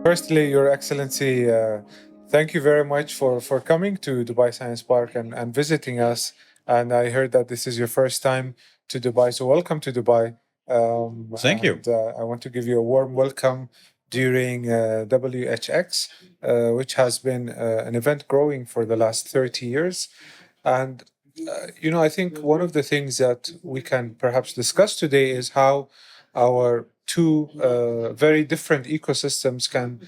Firstly, Your Excellency, thank you very much for coming to Dubai Science Park and visiting us. And I heard that this is your first time to Dubai, so welcome to Dubai. Thank you. And I want to give you a warm welcome during WHX, which has been an event growing for the last 30 years. And, I think one of the things that we can perhaps discuss today is how our two very different ecosystems can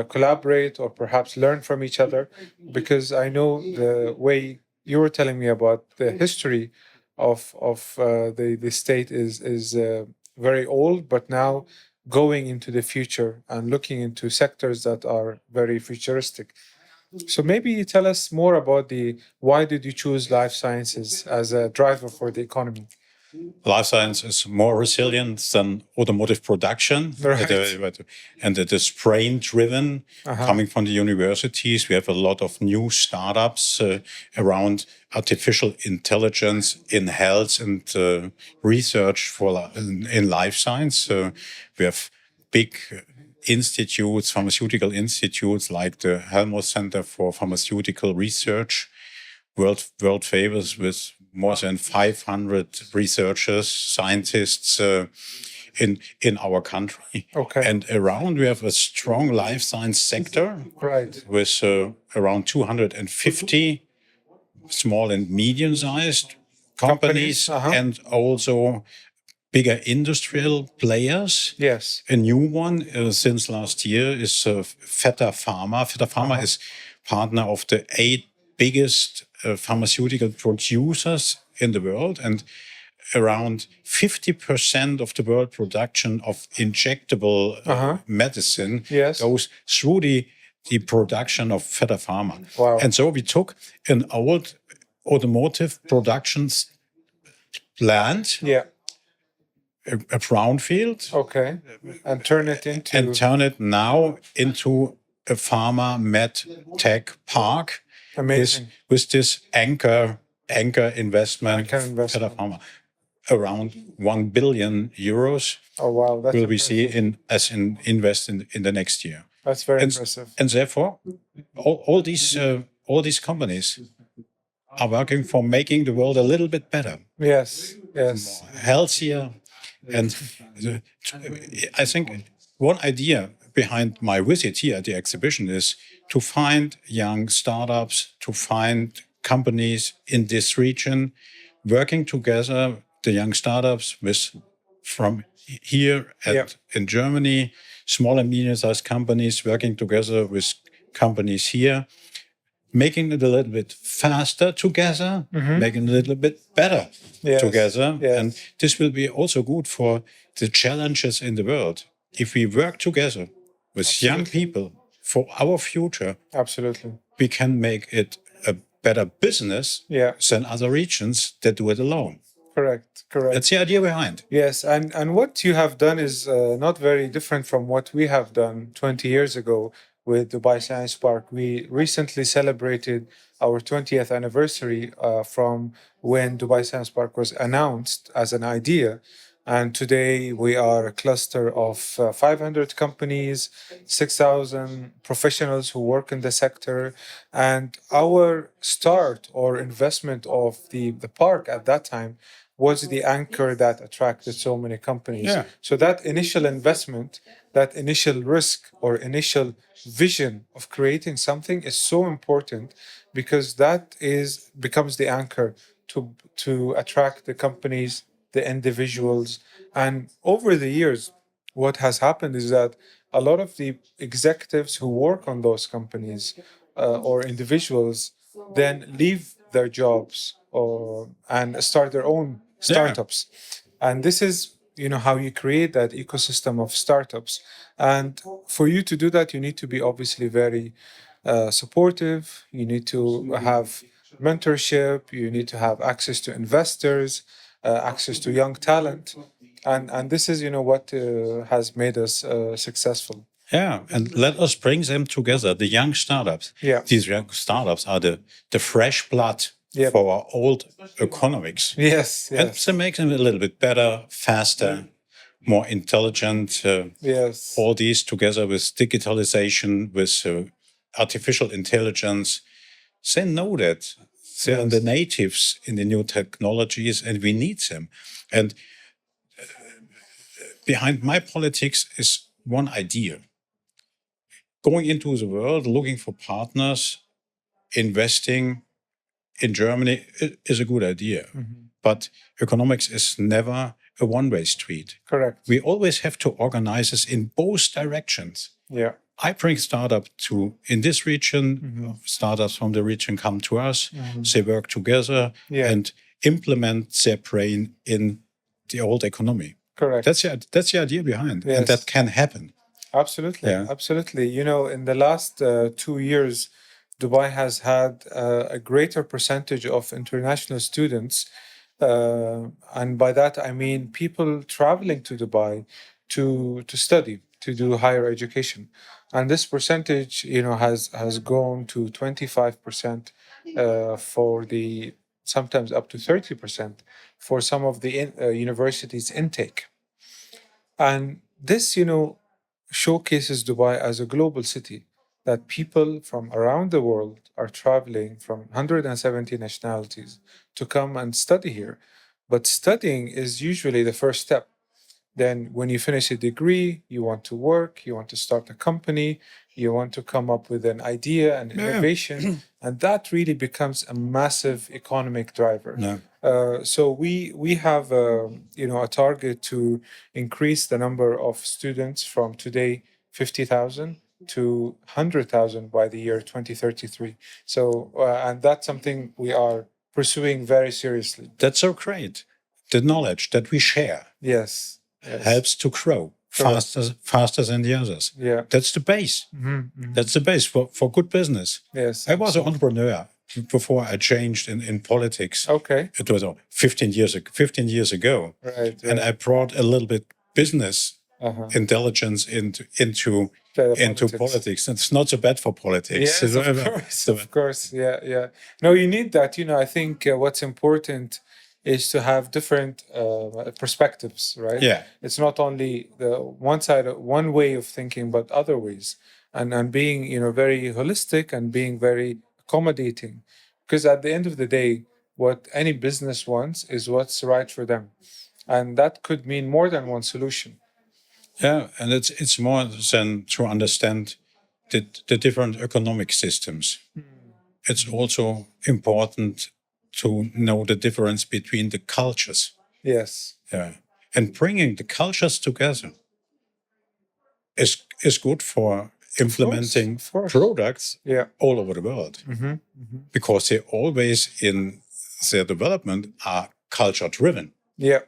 collaborate or perhaps learn from each other. Because I know the way you were telling me about the history of the state is very old, but now going into the future and looking into sectors that are very futuristic. So maybe you tell us more about the why did you choose life sciences as a driver for the economy? Life science is more resilient than automotive production. Right. And it is brain driven, Uh-huh. coming from the universities. We have a lot of new startups around artificial intelligence in health and research in life science. We have big institutes, pharmaceutical institutes like the Helmholtz Center for Pharmaceutical Research, world famous with more than 500 researchers, scientists in our country. Okay. And around we have a strong life science sector Right. with around 250 small and medium-sized companies, Uh-huh. and also bigger industrial players. Yes. A new one since last year is Feta Pharma. Feta Pharma is partner of the 8 biggest pharmaceutical producers in the world, and around 50% of the world production of injectable medicine Yes. goes through the production of Feta Pharma. Wow. And so we took an old automotive production plant, Yeah. a brownfield, Okay. And turn it into and turn it now into a pharma med tech park amazing. with this anchor investment, Anchor investment. Feta Pharma, around 1 billion euros. Oh wow, that's Will we impressive. see invest in the next year? That's very And, impressive. and therefore, all these companies are working for making the world a little bit better, Yes. Yes. healthier. And I think one idea behind my visit here at the exhibition is to find young startups, to find companies in this region working together, the young startups from here in Germany, small and medium-sized companies working together with companies here, making it a little bit faster together, making it a little bit better together. Yes. And this will be also good for the challenges in the world. If we work together with young people for our future, Absolutely. we can make it a better business Yeah. than other regions that do it alone. Correct. Correct. That's the idea behind. Yes, and what you have done is not very different from what we have done 20 years ago with Dubai Science Park. We recently celebrated our 20th anniversary from when Dubai Science Park was announced as an idea. And today we are a cluster of 500 companies, 6,000 professionals who work in the sector. And our start or investment of the park at that time was the anchor that attracted so many companies. Yeah. So that initial investment, that initial risk or initial vision of creating something is so important because that becomes the anchor to attract the companies, the individuals. And over the years, what has happened is that a lot of the executives who work on those companies or individuals then leave their jobs and start their own startups. And this is how you create that ecosystem of startups. And for you to do that, you need to be obviously very supportive. You need to have mentorship. You need to have access to investors, access to young talent, and this is what has made us successful. Yeah, and let us bring them together, the young startups. Yeah. These young startups are the fresh blood for our old economics. Yes, And yes. to make them a little bit better, faster, more intelligent. Yes. All these together with digitalization, with artificial intelligence, they know that they are the natives in the new technologies, and we need them. And behind my politics is one idea: going into the world, looking for partners, investing in Germany is a good idea. But economics is never a one-way street. Correct. We always have to organize this in both directions. Yeah. I bring startup in this region, startups from the region come to us, they work together and implement their brain in the old economy. Correct. That's the idea behind, and that can happen. Absolutely. Yeah. Absolutely. You know, in the last 2 years, Dubai has had a greater percentage of international students. And by that, I mean people traveling to Dubai to study, to do higher education. And this percentage, you know, has gone to 25% for the sometimes up to 30% for some of the universities intake. And this, you know, showcases Dubai as a global city, that people from around the world are traveling from 170 nationalities to come and study here. But studying is usually the first step. Then, when you finish a degree, you want to work, you want to start a company, you want to come up with an idea and innovation, and that really becomes a massive economic driver. No. So we have you know, a target to increase the number of students from today 50,000 to 100,000 by the year 2033. So and that's something we are pursuing very seriously. That's so great. The knowledge that we share Yes. helps to grow faster than the others. Yeah. That's the base. That's the base for good business. Yes. I was an entrepreneur before I changed in politics. Okay. It was 15 years ago. Right. And I brought a little bit business intelligence into politics. It's not so bad for politics. Yes, of course. Of course. Yeah. Yeah. No, you need that. You know, I think what's important is to have different perspectives, right? Yeah. It's not only the one side, one way of thinking, but other ways, and being, you know, very holistic and being very accommodating, because at the end of the day, what any business wants is what's right for them, and that could mean more than one solution. Yeah, and it's more than to understand the different economic systems. It's also important to know the difference between the cultures. Yes. Yeah. And bringing the cultures together is good for implementing products all over the world. Because they always in their development are culture driven. Yeah.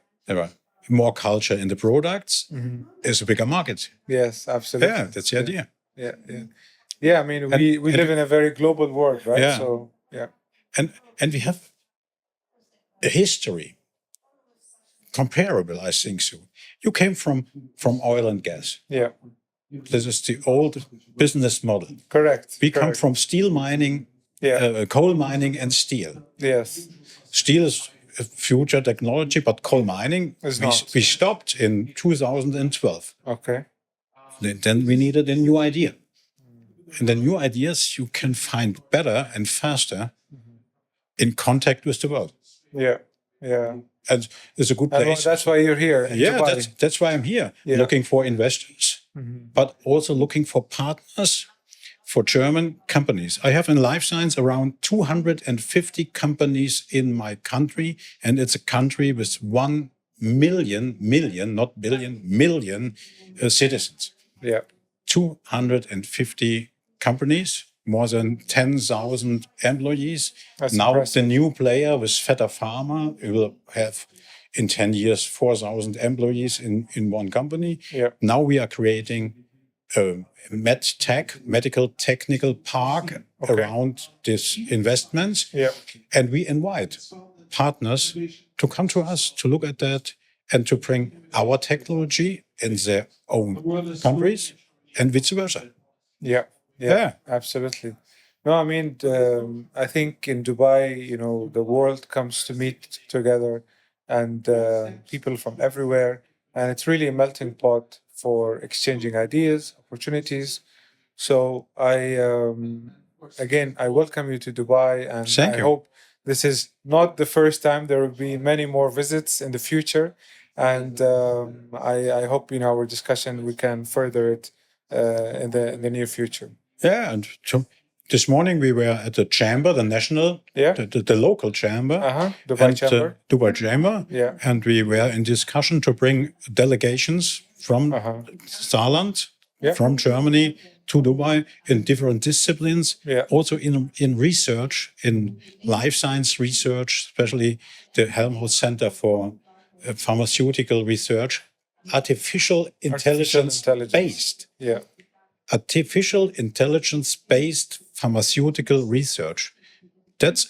More culture in the products is a bigger market. Yes, absolutely. Yeah, that's the idea. Yeah, yeah. Yeah, I mean, we live in a very global world, right? Yeah. So, yeah. And we have a history comparable, I think so. You came from oil and gas. Yeah. This is the old business model. Correct. We come from steel mining, coal mining, and steel. Yes. Steel is a future technology, but coal mining, we stopped in 2012. Okay. Then we needed a new idea. And the new ideas you can find better and faster in contact with the world. Yeah, yeah. And it's a good place. That's why you're here. Yeah, that's why I'm here, looking for investors, but also looking for partners for German companies. I have in life science around 250 companies in my country, and it's a country with 1 million, not billion, million citizens. Yeah. 250 companies, more than 10,000 employees. That's now impressive. the new player with Feta Pharma will have in 10 years 4,000 employees in one company. Yeah. Now we are creating a medical technical park around these investments. Yeah. And we invite partners to come to us to look at that and to bring our technology in their own countries and vice versa. Yeah, absolutely. No, I mean, I think in Dubai, you know, the world comes to meet together, and people from everywhere, and it's really a melting pot for exchanging ideas, opportunities. So I welcome you to Dubai, and Thank I you. hope this is not the first time. There will be many more visits in the future, and I hope our discussion we can further it in the near future. Yeah, and this morning we were at the chamber, the national, Yeah. the local chamber, Dubai and Chamber. Dubai Chamber, Yeah. and we were in discussion to bring delegations from Saarland, Yeah. from Germany to Dubai in different disciplines, Yeah. also in research, in life science research, especially the Helmholtz Center for Pharmaceutical Research, artificial intelligence based. Yeah. Artificial intelligence-based pharmaceutical research. That's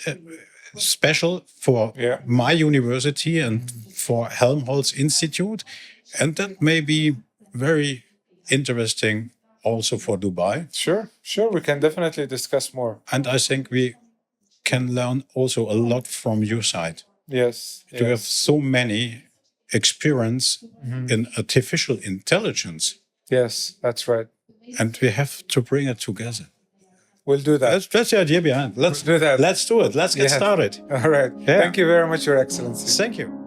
special for Yeah. my university and for Helmholtz Institute, and that may be very interesting also for Dubai. Sure. We can definitely discuss more. And I think we can learn also a lot from your side. Yes. You have so many experience in artificial intelligence, Yes, that's right. and we have to bring it together. We'll do that. That's the idea behind. Let's do that. Let's do it. Let's get Yeah. started. All right. Yeah. Thank you very much, Your Excellency. Thank you.